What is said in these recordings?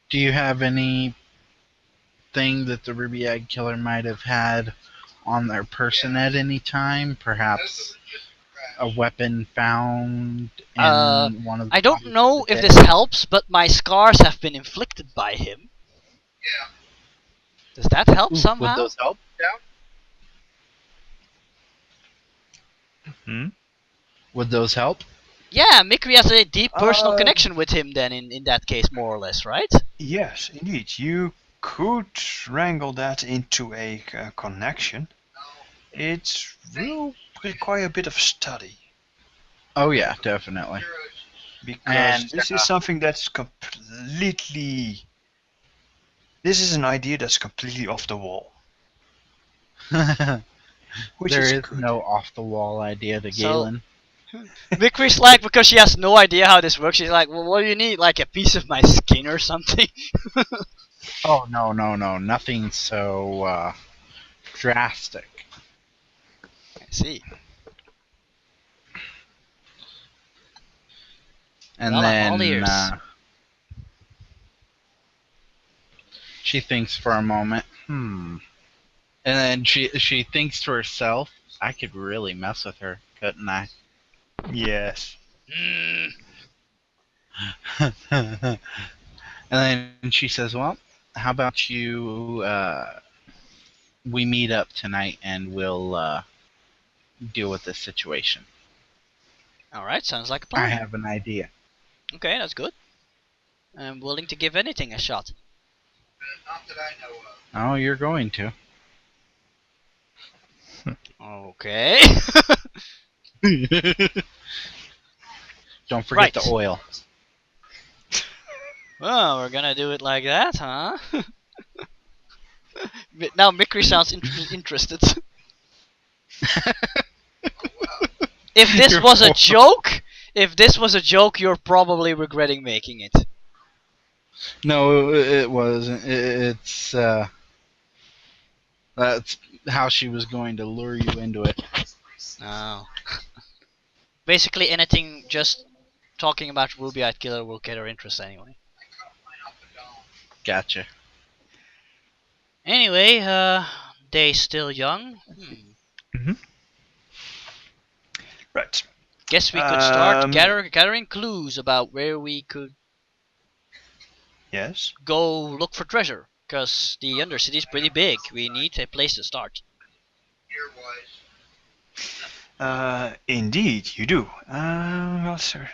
Do you have anything that the Ruby Egg Killer might have had on their person at any time? Perhaps a weapon found Uh, in one of the I don't bodies know of the if dead? this helps, but my scars have been inflicted by him. Does that help Ooh, would somehow? those help? Hmm? Would those help? Yeah, Mikri has a deep personal Uh, connection with him then in that case, more or less, right? yes, indeed. You could wrangle that into a connection. It will require a bit of study. Oh yeah, definitely. Because And this is something that's completely... This is an idea that's completely off the wall. Which there is is good. no off-the-wall idea to So Galen. Mikri's like, because she has no idea how this works, she's like, well, what do you need? Like a piece of my skin or something? Oh no, nothing so drastic. I see. And Well, I'm all then ears. she thinks for a moment. And then she thinks to herself, I could really mess with her, couldn't I? Yes. And then she says, well, how about you we meet up tonight and we'll deal with this situation. Alright, sounds like a I plan. have an idea. Okay, that's good. I'm willing to give anything a shot. Not that I know of. Oh, you're going to. Okay. Don't forget Right. the oil. Well, we're gonna do it like that, huh? Now Mikri sounds interested. If this You're was a horrible. joke, you're probably regretting making it. No, it wasn't. It's that's how she was going to lure you into it. Oh. Basically, anything just talking about Ruby-Eyed Killer will get her interest anyway. Gotcha. Anyway, day's still young. Right. Guess we could start gathering clues about where we could Yes. go look for treasure. Because the Undercity is pretty big. We need a place to start. Here was. Indeed, you do. Well, sir.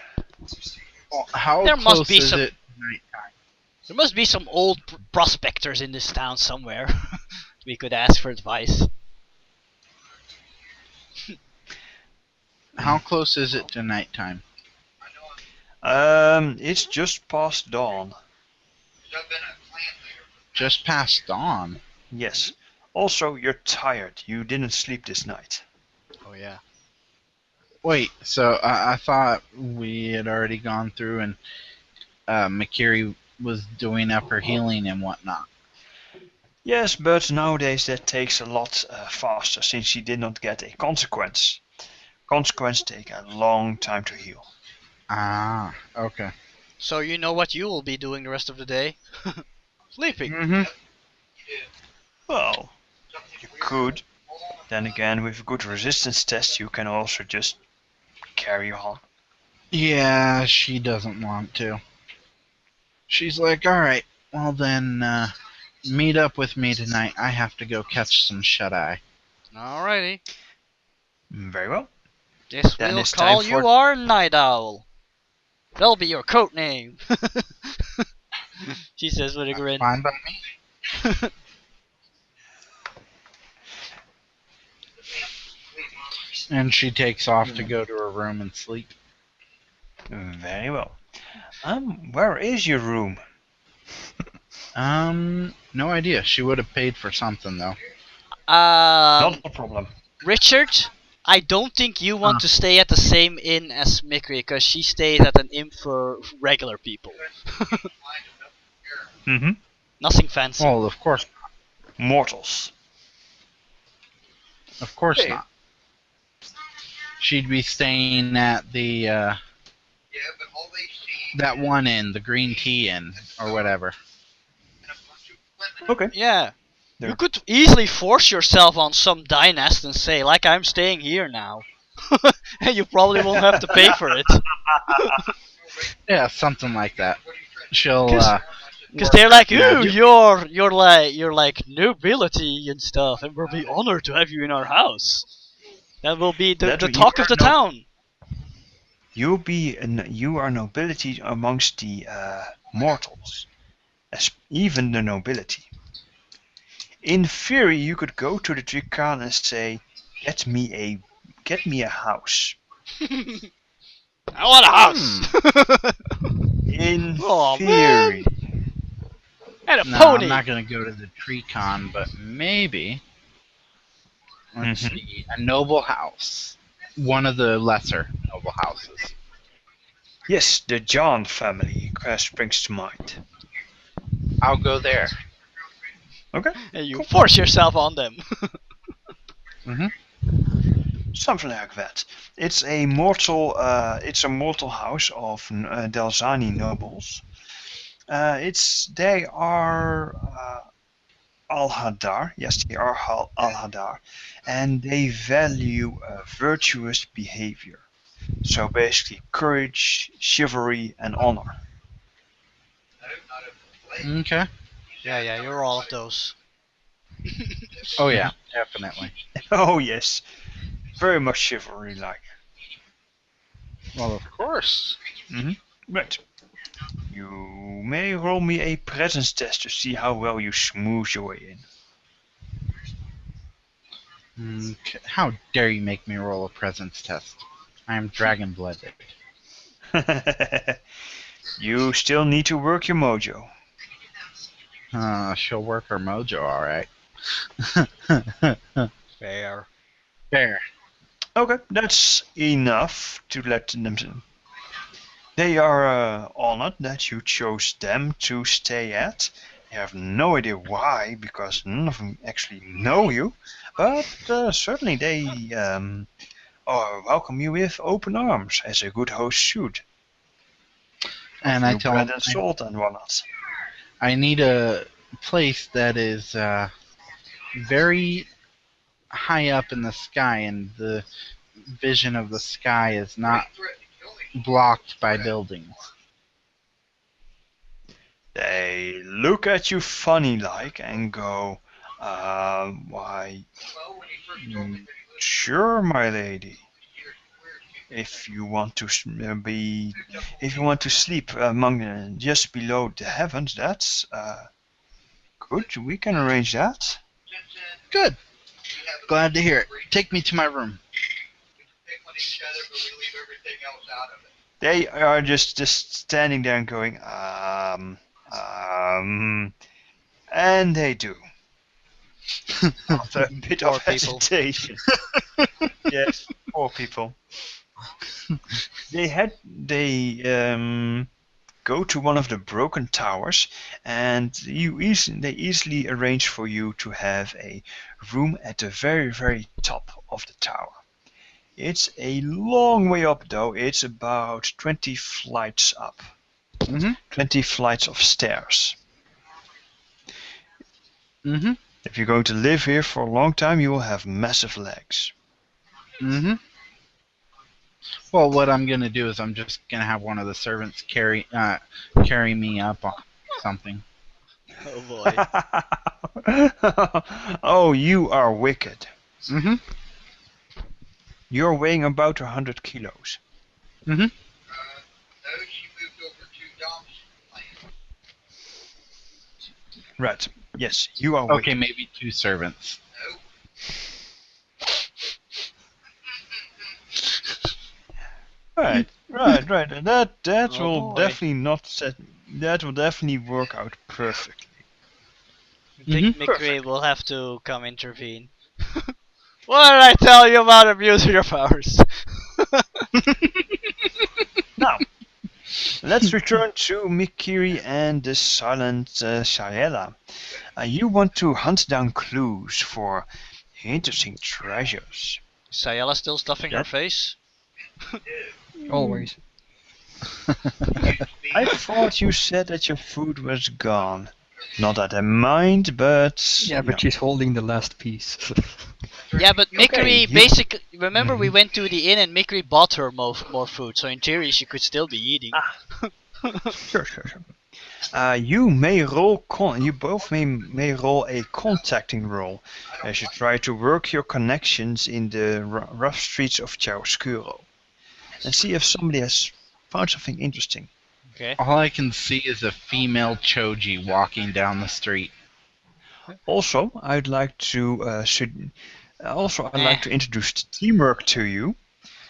Well, how There close must be is some- it nighttime? There must be some old prospectors in this town somewhere. We could ask for advice. How close is it to nighttime? It's just past dawn. Just past dawn. Yes. Also, you're tired. You didn't sleep this night. Oh yeah. Wait, so I thought we had already gone through and Mikiri was doing up her healing and whatnot. Yes, but nowadays that takes a lot faster since she did not get a consequence. Consequences take a long time to heal. Ah, okay. So you know what you will be doing the rest of the day? Sleeping. Mm-hmm. Well, you could. Then again, with a good resistance test, you can also just carry on. Yeah, she doesn't want to. She's like, alright, well then, meet up with me tonight. I have to go catch some shut-eye. Alrighty. Very well. Guess Then we'll it's call time you for- our Night Owl. That'll be your coat name. She says with a grin. Fine by me. And she takes off to go to her room and sleep. Very well. Where is your room? No idea. She would have paid for something though. Not a problem. Richard, I don't think you want to stay at the same inn as Mikri, because she stays at an inn for regular people. Mm-hmm. Nothing fancy. Well, of course, Mortals. Hey. Not. She'd be staying at the Yeah, but all they see. that one inn, the Green Tea Inn or whatever. Okay. Yeah. There. You could easily force yourself on some dynast and say, like, I'm staying here now. And you probably won't have to pay for it. Yeah, something like that. She'll Because they're like, ooh, magic. you're like nobility and stuff, and we'll be honored to have you in our house. That will be the You talk of are the town. You are nobility amongst the mortals, even the nobility. In theory, you could go to the Trikan and say, "Get me a house." I want a house. In Aw, theory, and a No, pony. I'm not gonna go to the tree con, but maybe. Let's see, a noble house, one of the lesser noble houses. yes, the John family springs to mind. I'll go there. Okay, And you force yourself on them. something like that. It's a mortal house of Delzani nobles. They are Al-Hadar. Yes, they are Al-Hadar, and they value virtuous behavior. So basically, courage, chivalry, and honor. Okay. Yeah, you're all of those. Oh yeah, definitely. Oh yes, very much chivalry-like. Well, of course. Right. You may roll me a presence test to see how well you smooth your way Okay. How dare you make me roll a presence test? I am dragon blooded. in. You still need to work your mojo. She'll work her mojo, all right. Fair. Fair. Okay, that's enough to let them. They are honored that you chose them to stay at. They have no idea why, because none of them actually know you. But certainly they welcome you with open arms, as a good host should. And I tell bread them and salt and whatnot. I need a place that is very high up in the sky, and the vision of the sky is not blocked by buildings. They look at you funny like and go, why, sure, my lady. If you want to sleep among just below the heavens, that's good. We can arrange that. Good. Glad to hear it. Take me to my room. They are just standing there and going, and they do. After a bit Poor of people. hesitation. Yes, poor people. They go to one of the broken towers, and they easily arrange for you to have a room at the very, very top of the tower. It's a long way up, though. It's about 20 flights up. 20 flights of stairs. If you're going to live here for a long time, you will have massive legs. Well, what I'm gonna do is I'm just gonna have one of the servants carry me up on something. Oh boy. Oh, you are wicked. Mm-hmm. You're weighing about 100 kilos. Mm-hmm. No, she moved over to Dom's land. Right. Yes, you are Okay, wicked. maybe 2 servants. Right. And that Oh, will boy. definitely not set. That will definitely work out perfectly. I think Mhm. Mikiri will have to come intervene. What did I tell you about abusing your powers? Now, let's return to Mikiri and the silent Caela. You want to hunt down clues for interesting treasures. Sayala still stuffing her That- face? Always. I thought you said that your food was gone. Not that I mind, but Yeah, but she's holding the last piece. Yeah, but Mikiri you- basically. Remember, we Mhm. went to the inn and Mikiri bought her more food, so in theory she could still be eating. Sure. You may roll. You both may roll a contacting roll as you try to work your connections in the rough streets of Chiaroscuro, and see if somebody has found something interesting. Okay. All I can see is a female Choji walking down the street. Also, I'd like to introduce teamwork to you.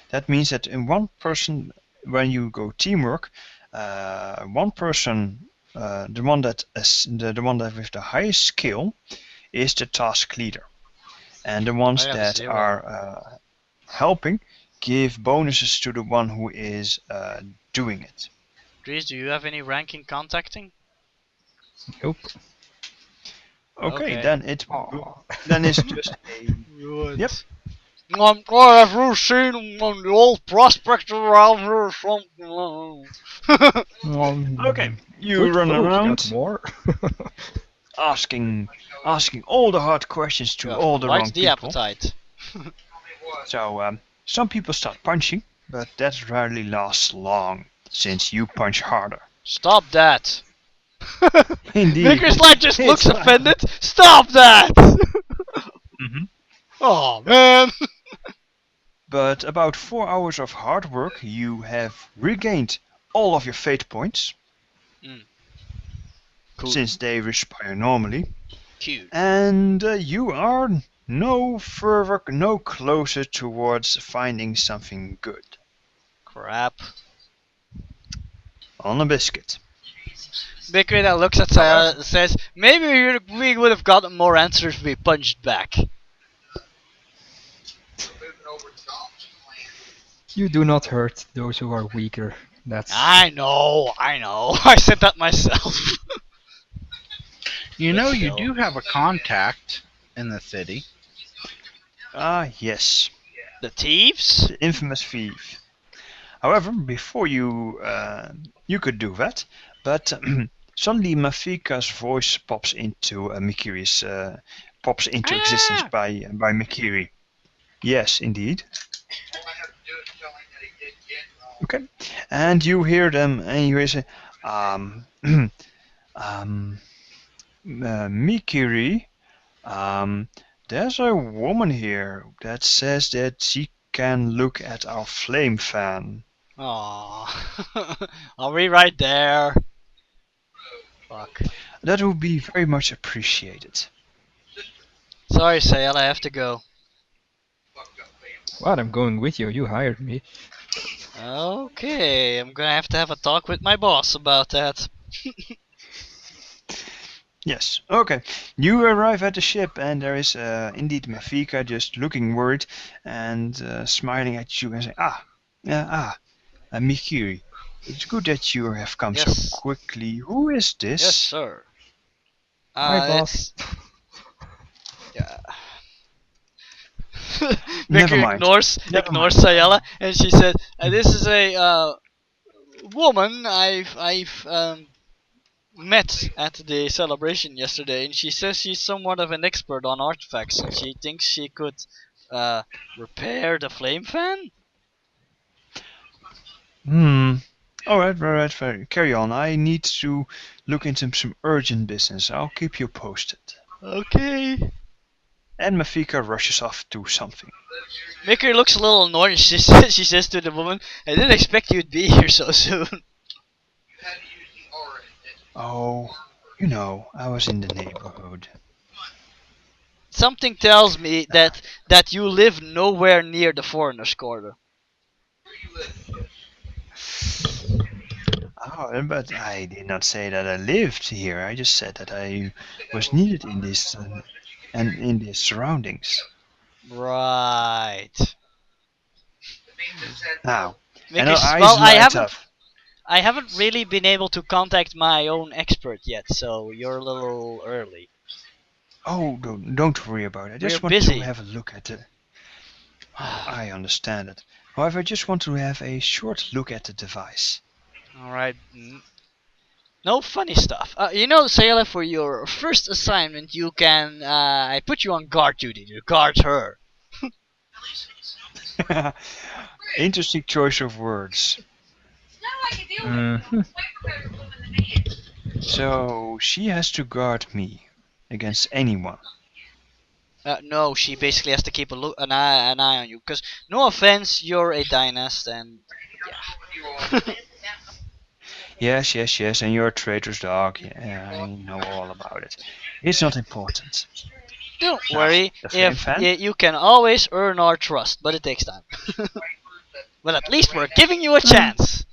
That means that in one person, when you go teamwork, one person, the one that is the one that with the highest skill, is the task leader, and the ones I got that 0. are helping give bonuses to the one who is doing it. Dries, do you have any rank in contacting? Nope. Okay, Okay. then Aw. it's just a Good. Yep. Have you seen the old prospector around here or something? okay. You Good run food, got around more. asking all the hard questions to all the What's wrong the people. appetite? So some people start punching, but that rarely lasts long, since you punch harder. Stop that! Indeed. Mikiri's like just It's looks fine. offended. Stop that! Mhm. Oh man! But about 4 hours of hard work, you have regained all of your fate points, Cool. since they respire normally, Cute. and you are no closer towards finding something good. Crap. On a biscuit. Mikiri that looks at Sayala says, maybe we would have gotten more answers if we punched back. Moving over to Dom's plan. You do not hurt those who are weaker. That's I know. I said that myself. You But know, you still. do have a contact in the city. Ah, yes. The thieves? The infamous thief. However, before you could do that, but suddenly Mafika's voice pops into Mikiri's existence by Mikiri. Yes, indeed. All I have to do is tell him that he did get wrong. Okay, and you hear them, and you hear say, Mikiri, there's a woman here that says that she can look at our flame fan. Aww. Are we right there? Fuck. That would be very much appreciated. Sorry, Sayala, I have to go. Fucked up family. what? I'm going with you. You hired me. Okay, I'm gonna have a talk with my boss about that. Yes. Okay. You arrive at the ship, and there is indeed Mafika just looking worried and smiling at you and saying, Mikiri. It's good that you have come Yes. so quickly. Who is this? Yes, sir. Hi, boss. Yeah. Never Mikiri mind. ignores Never mind. Sayala, and she said, "This is a woman I've met at the celebration yesterday, and she says she's somewhat of an expert on artifacts, and she thinks she could repair the flame fan." Alright, carry on. I need to look into some urgent business. I'll keep you posted. Okay. And Mafika rushes off to something. Mikiri looks a little annoyed, and she says to the woman, "I didn't expect you'd be here so soon." You had to use the aura. Oh, I was in the neighborhood. Something tells me that you live nowhere near the foreigners' quarter. Where you live? Oh, but I did not say that I lived here. I just said that I was needed in this and in these surroundings. Right. It means it said Now, and Mikiri's, her eyes well, light up. I haven't really been able to contact my own expert yet, so you're a little early. Oh, don't worry about it. I just We're want busy. to have a look at it. Oh, I understand it. However, I just want to have a short look at the device. Alright. No funny stuff. Sailor, for your first assignment, you can. I put you on guard duty to guard her. Interesting choice of words. Mhm. So she has to guard me against anyone. No, she basically has to keep an eye on you. Because, no offense, you're a dynast, and Yes, yes, yes, and you're a traitor's dog. Yeah, I know all about it. It's not important. don't worry. the flame If fan? you can always earn our trust, but it takes time. Well, at least we're giving you a chance.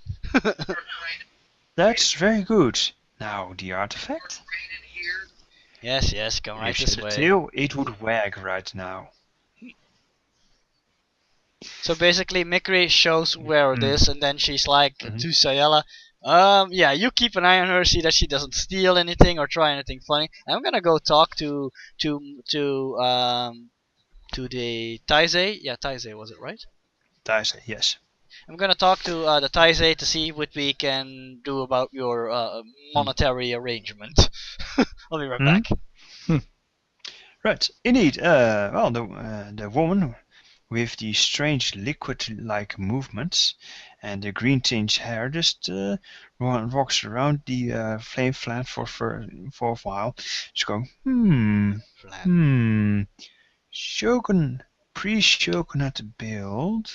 That's very good. Now, the artifact? Yes, come right If she this had a way. tail, it would wag right now. So basically, Mikiri shows where it is, and then she's like Mhm. to Sayela, yeah, you keep an eye on her, see that she doesn't steal anything or try anything funny. I'm gonna go talk to the Taizei. Yeah, Taizei was it right? Daisy, yes. I'm gonna talk to the Taizei to see what we can do about your monetary arrangement. I'll be right Hmm? back. Right, indeed. The woman with the strange liquid-like movements and the green tinged hair just walks around the flame flat for a while. She's going, Flan. Shogun, pre-shogunate build,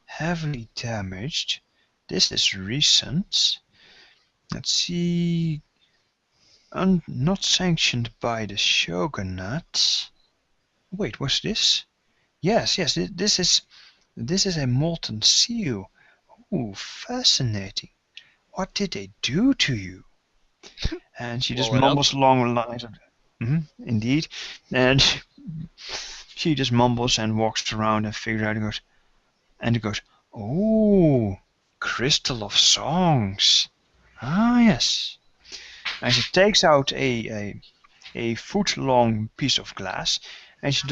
heavily damaged. This is recent. Let's see. Not sanctioned by the shogunate. Wait, what's this? Yes, this is a molten seal. Ooh, fascinating. What did they do to you? And she just Blow it up. mumbles along the lines of, indeed. And she just mumbles and walks around and figures out and it goes, oh, crystal of songs. Ah, yes. And she takes out a foot-long piece of glass, and she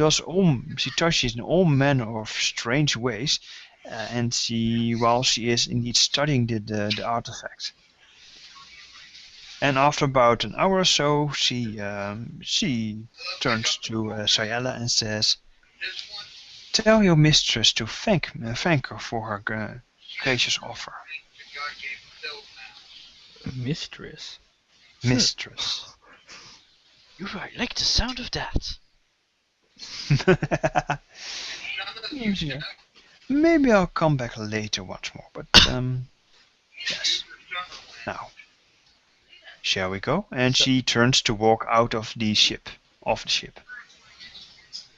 touches in all manner of strange ways, and while she is indeed studying the artifact. And after about an hour or so, she turns to Sayala and says, "Tell your mistress to thank her for her gracious offer." Mistress. Mistress. You like the sound of that? Yeah. Maybe I'll come back later once more, but yes. Now, shall we go? And she turns to walk out of the ship.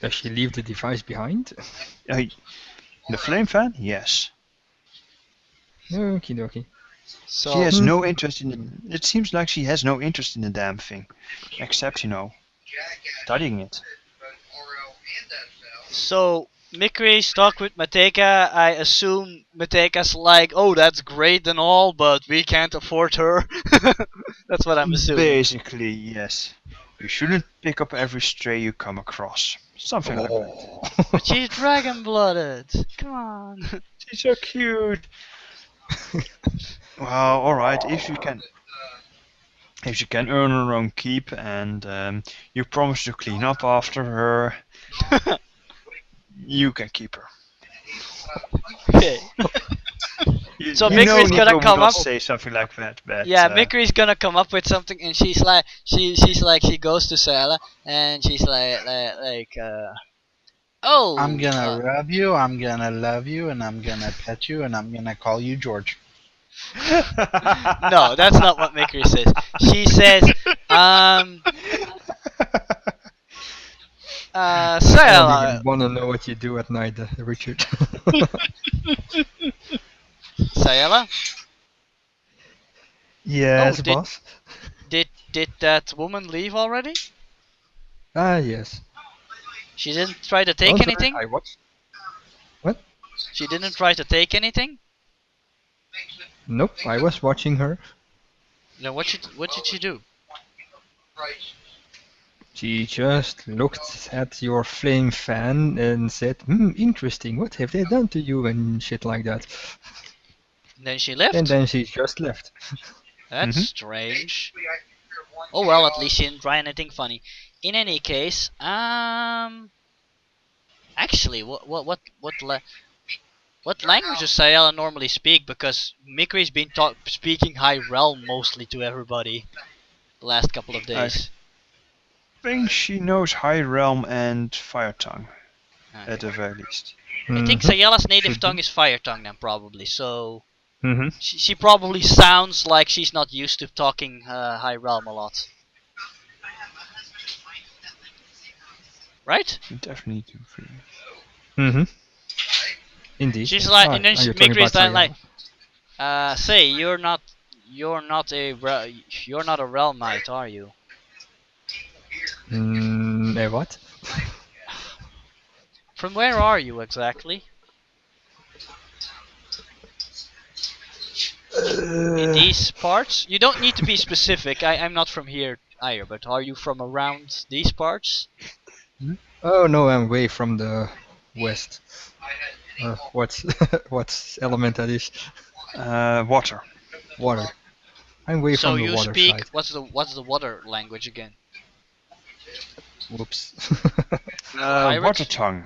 Does she leave the device behind? The flame fan? Yes. Okie dokie. So She has no interest in it. It seems like she has no interest in the damn thing, except studying it. So Mikiri's talk with Mateka. I assume Mateka's like, oh, that's great and all, but we can't afford her. That's what I'm assuming. Basically, yes. You shouldn't pick up every stray you come across. Something like that. But she's dragon blooded. Come on. She's so cute. Well, alright, if she can earn her own keep and you promise to clean up after her, you can keep her. Okay. So Mikiri's gonna Nico come would not up. say something like that, but Yeah, Mikiri's gonna come up with something, and she goes to Sayala, and she's oh. I'm gonna rub you, I'm gonna love you, and I'm gonna pet you, and I'm gonna call you George. No, that's not what Mikiri says. She says, I don't Sayala. even want to know what you do at night, Richard. Sayala, Yes, Oh, did- boss. did that woman leave already? Ah, yes. She didn't try to take Oh, sorry, anything? I watched. She didn't try to take anything? Nope, I was watching her. No, what did she do? She just looked at your flame fan and said, interesting, what have they done to you and shit like that. Then she left? And then she just left. That's strange. Oh well, at least she didn't try anything funny. In any case, actually, what language does Caela normally speak? Because Mikri's been speaking High Realm mostly to everybody the last couple of days. I think she knows High Realm and Fire Tongue, Okay. at the very least. I think Caela's native tongue is Fire Tongue then probably, so Mm-hmm. she probably sounds like she's not used to talking High Realm a lot. Right? We definitely do. Mm-hmm. Indeed. She's like, and then are you talking Mikri's about like, Caela? say you're not a realm knight, are you? What? From where are you exactly? In these parts? You don't need to be specific. I'm not from here either, but are you from around these parts? Oh no, I'm way from the west. What's what element that is? Water. Water. I'm way So from the you water speak side. what's the water language again? Whoops. Water Tongue.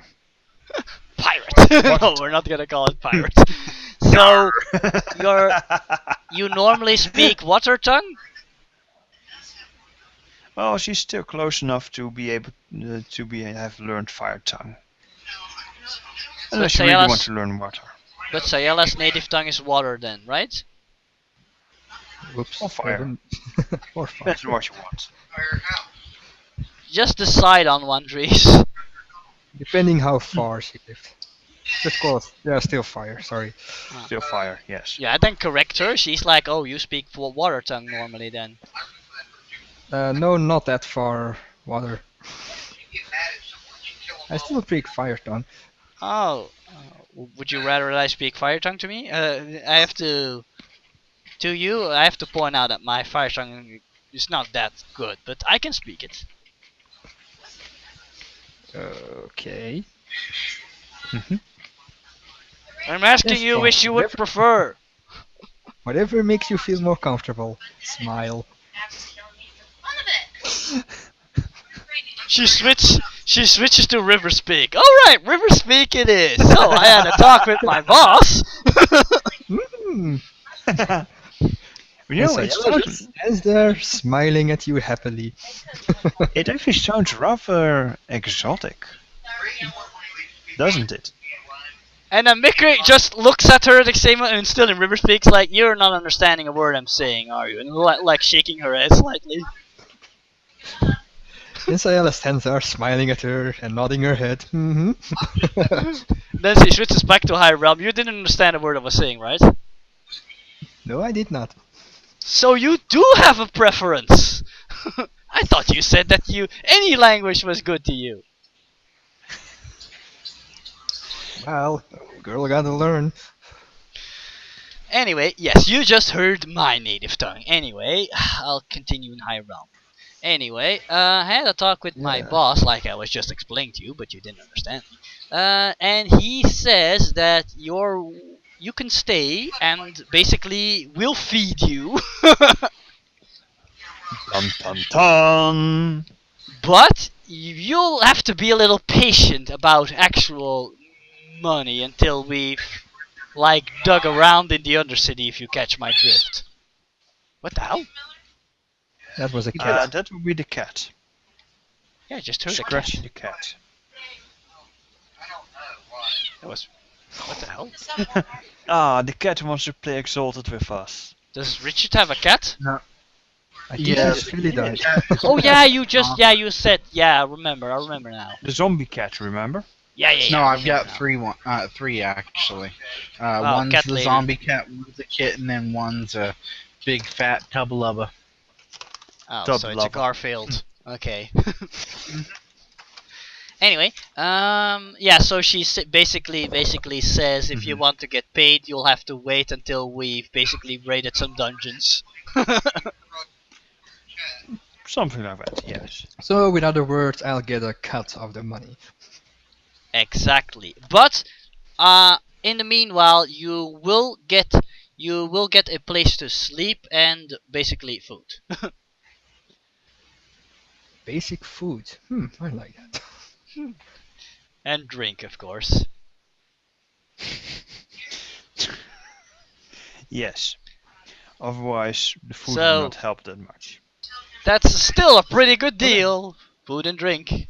Pirate. No, we're not gonna call it pirate. So you normally speak water tongue? Well, she's still close enough to be able to have learned Fire Tongue. Unless you really want to learn Water. But Caela's native tongue is water then, right? Whoops. Or fire. Or fire. That's what you want. Just decide on one, Dries. Depending how far she lived. Of course, yeah, still fire. Sorry. Still fire, yes. Yeah, then correct her. She's like, oh, you speak water tongue normally then. No, not that far. Water. I still speak fire tongue. Oh, would you rather that I speak fire tongue to me? I have to point out that my fire tongue is not that good, but I can speak it. Okay. I'm asking Yes, you fine. which you would prefer. Whatever makes you feel more comfortable. Smile. She switches to river speak. Alright, river speak it is. So I had a talk with my boss. Mm. You know, And it Caela sounds, stands there smiling at you happily. it actually sounds rather exotic, doesn't it? And then Mikri just looks at her at the same moment and still in river speaks like, you're not understanding a word I'm saying, are you? And like shaking her head slightly. And Caela stands there smiling at her and nodding her head. Mm-hmm. Then she switches back to High Realm. You didn't understand a word I was saying, right? No, I did not. So you do have a preference. I thought you said that any language was good to you. Well, girl gotta learn. Anyway, yes, you just heard my native tongue. Anyway, I'll continue in High Realm. Anyway, I had a talk with my boss, like I was just explaining to you, but you didn't understand me. And he says that you can stay and basically we'll feed you. Dun dun dun! But you'll have to be a little patient about actual money until we've like dug around in the Undercity, if you catch my drift. What the hell? That was a cat. That would be the cat. Yeah, I just heard a cat. Scratching the cat. That was... What the hell? The cat wants to play Exalted with us. Does Richard have a cat? I think Yeah, she's really died. Oh yeah, you said, I remember now. The zombie cat, remember? Yeah. No, I I've got remember now. three actually. Oh, One's cat the lady. zombie cat, one's a kitten, and one's a big fat tub lubba. Oh, Dub so it's a lover. Garfield. Okay. Anyway, so she basically says if you want to get paid, you'll have to wait until we've basically raided some dungeons. Something like that, yes. So, with other words, I'll get a cut of the money. Exactly. But in the meanwhile, you will get you will get a place to sleep and basically food. Basic food. I like that. And drink, of course. Yes. Otherwise, the food So- will not help that much. That's still a pretty good deal. Food and drink.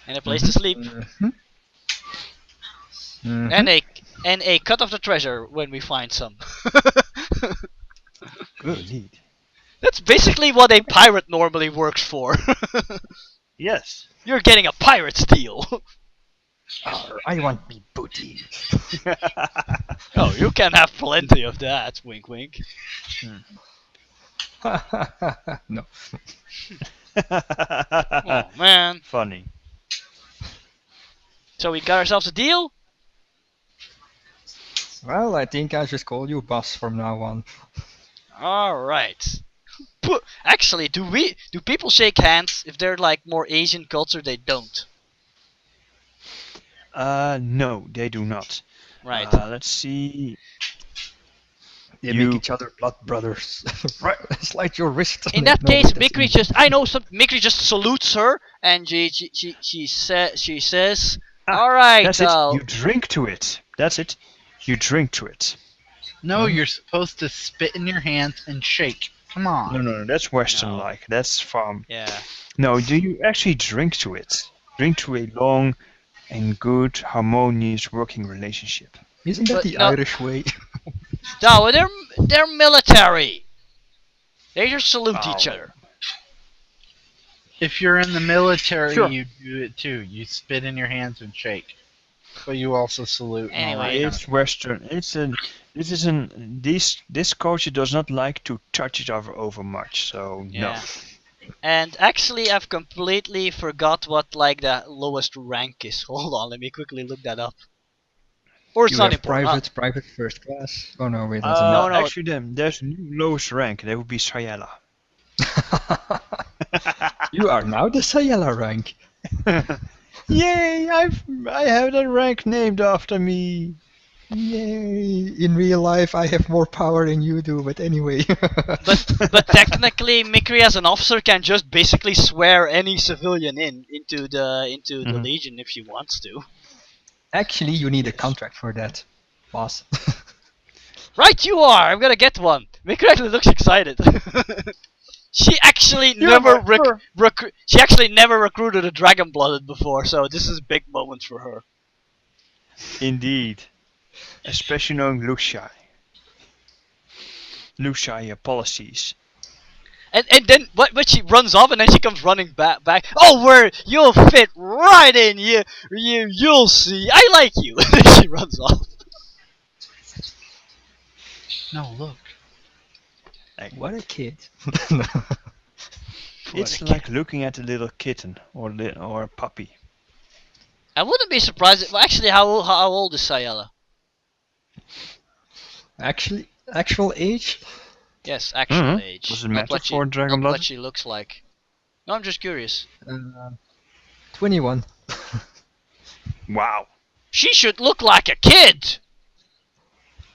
And a place to sleep. Mhm. Mhm. And a cut of the treasure when we find some. Indeed. That's basically what a pirate normally works for. Yes. You're getting a pirate's deal. Arr, I want me booty. Oh, you can have plenty of that. Wink, wink. No. Oh man. Funny. So we got ourselves a deal. Well, I think I just call you boss from now on. All right. Actually, do people shake hands? If they're like more Asian culture, they don't. No, they do not. Right. Let's see. They You- make each other blood brothers. Right, slide your wrist. In that No, case, that's Mikiri easy. just Mikiri just salutes her and she says, Ah, "All right, That's it. You drink to it. That's it. You drink to it. No, you're supposed to spit in your hands and shake. Come on. No. That's Western No. like. That's farm. yeah." No, do you actually drink to it? Drink to a long and good, harmonious working relationship. Isn't that But the no- Irish way? No, they're military. They just salute Oh. each other. If you're in the military, Sure. you do it too. You spit in your hands and shake. But you also salute. and all that Anyway. kind of It's Western. This culture does not like to touch each other over much. So Yeah. And actually, I've completely forgot what like the lowest rank is. Hold on, let me quickly look that up. Or it's You not have important. private first class. Oh no, wait, no. that's No, no. Actually, there's a new lowest rank. That would be Sayala. You are now the Sayala rank. Yay! I have that rank named after me. Yay! In real life, I have more power than you do, but anyway. But technically, Mikiri as an officer can just basically swear any civilian into the Mhm. Legion if she wants to. Actually, you need a contract for that, boss. Right, you are. I'm gonna get one. Mikiri actually looks excited. She actually she actually never recruited a dragon blooded before, so this is a big moment for her. Indeed. Especially knowing Luxai. Luxai policies. And then but she runs off and then she comes running back. Oh, where you'll fit right in. You'll see. I like you. She runs off. No, look. What a kid. It's What a like looking at a little kitten or a puppy. I wouldn't be surprised. Well, actually, how old is Sayala? Actually, actual age? Yes, actual Mhm. age. Does it Not matter what she- for Dragon not Blood? what she looks like. No, I'm just curious. 21. Wow. She should look like a kid.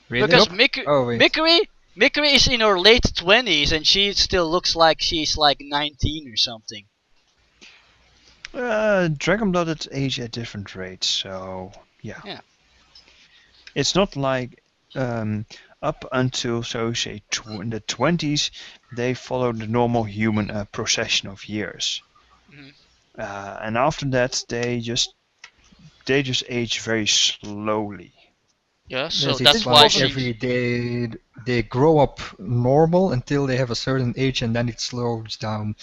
Really? Because Oh, wait. Mikiri is in her late 20s and she still looks like she's like 19 or something. Dragon Blooded age at different rates, so yeah. Yeah. It's not like up until, so say, in the 20s, they follow the normal human procession of years. Mhm. And after that, they just age very slowly. Yeah, so Yes, that's it's why like she. every day they grow up normal until they have a certain age and then it slows down.